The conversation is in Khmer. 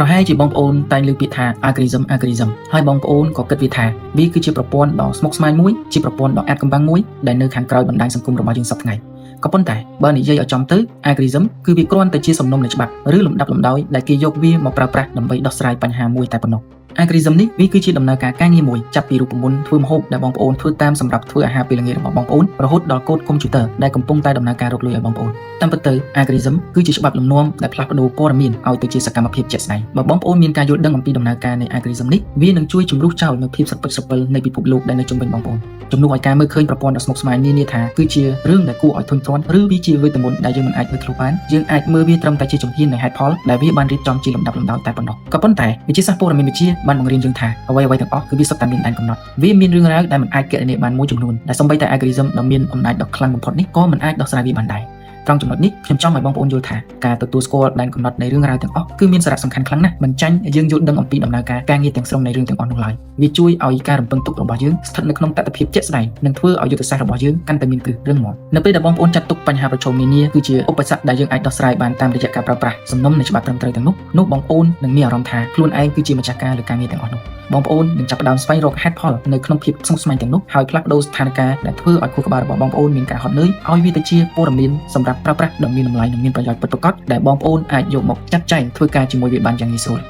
ប្រហែលជាបងប្អូនតែងលើកពាក្យថា algorithm ហើយបងប្អូនក៏គិតវាថាវាគឺជាប្រព័ន្ធដ៏ស្មុគស្មាញមួយជាប្រព័ន្ធដ៏អាថ៌កំបាំងមួយដែលនៅខាងក្រោយបណ្ដាញសង្គមរបស់យើងសប្តាហ៍ថ្ងៃក៏ប៉ុន្តែបើនិយាយឲ្យចំទៅ algorithm គឺវាគ្រាន់តែជាសំណុំនៃច្បាប់ឬលំដាប់លំដោយដែលគេយកវាមកប្រើប្រាស់ដើម្បីដោះស្រាយបញ្ហាមួយតែប៉ុណ្ណោះ algorithm នេះវាគឺជាដំណើរការងារមួយចាប់ពីរូបមន្តធ្វើម្ហូបដែលបងប្អូនធ្វើតាមសម្រាប់ធ្វើអាហារពេលល្ងាចរបស់បងប្អូនរហូតដល់កូដកុំព្យូទ័រដែលកំពុងតែដំណើរការរកលុយឲ្យបងប្អូនតាមពិតទៅ algorithm គឺជាច្បាប់លំនាំដែលផ្លាស់ប្ដូរព័ត៌មានឲ្យទៅជាសកម្មភាពជាក់ស្ដែងបើបងប្អូនមានការយល់ដឹងអំពីដំណើរការនៃ algorithm នេះវានឹងជួយជំរុះចោលនូវភាពស្រពិចស្រពិលនៃពិភពលោកដែលនៅជុំវិញបងប្អូនជំនួសឲ្យការមើលឃើញប្រព័ន្ធដ៏ស្មុគស្មាញនានាថាគឺជារឿងដែលគួរឲ្យធុញទ្រាន់ឬវាជាវេទមន្តដែលយើងមិនអាចមើលធ្លុះបានយើងអាចមើលវាត្រឹមតែជាជំហាននៃហេតុផលដែលវាបានរៀបចំជាលំដាប់លំដោយតែប៉ុណ្ណោះក៏ប៉ុន្តែវិទ្យាសាស្ត្រព័ត៌មានវិទ្យាបានបង្រៀនយើងថាអ្វីៗទាំងអស់គឺវាសុទ្ធតែមានដែនកំណត់វាមានរឿងរ៉ាវដែលមិនអាចគណនាបានមួយចំនួនដែលសូម្បីតែ algorithm ដ៏មានអំណាចដ៏ខ្លាំងបំផុតនេះក៏មិនអាចដោះស្រាយវាបានដែរត្រង់ចំណុចនេះខ្ញុំចង់ឲ្យបងប្អូនយល់ថាការទទួលស្គាល់ដែនកំណត់នៃរឿងរ៉ាវទាំងអស់គឺមានសារៈសំខាន់ខ្លាំងណាស់មិនចាញ់យើងយល់ដឹងអំពីដំណើរការងារទាំងស្រុងនៃរឿងទាំងអស់នោះឡើយវាជួយឲ្យការរំពឹងទុករបស់យើងស្ថិតនៅក្នុងតថភាពជាក់ស្ដែងនិងធ្វើឲ្យយុទ្ធសាស្ត្ររបស់យើងកាន់តែមានគ្រឹះរឹងមាំនៅពេលដែលបងប្អូនចាត់ទុកបញ្ហាប្រឈមនានាគឺជាឧបសគ្គដែលយើងអាចដោះស្រាយបានតាមរយៈការប្រើប្រាស់សំណុំនៃច្បាប់ត្រឹមត្រូវទាំងនោះបងប្អូននឹងមានអារម្មណ៍ថាខ្លួនឯងគឺជាម្ចាស់ការលើការងារទាំងអស់នោះបងប្អូននឹងចាប់ផ្ដើមស្វែងរកហេតុផលនៅក្នុងភាពស្មុគស្មាញទាំងនោះហើយផ្លាស់ប្ដូរស្ថានភាពដែលធ្វើឲ្យខួរក្បាលរបស់បងប្អូនមានការហត់នឿយឲ្យវាទៅជាព័ត៌មានសម្រាប់ប្រើប្រាស់ដ៏មានតម្លៃនិងមានប្រយោជន៍ពិតប្រាកដដែលបងប្អូនអាចយកមកចាត់ចែងធ្វើការជាមួយវាបានយ៉ាងងាយស្រួល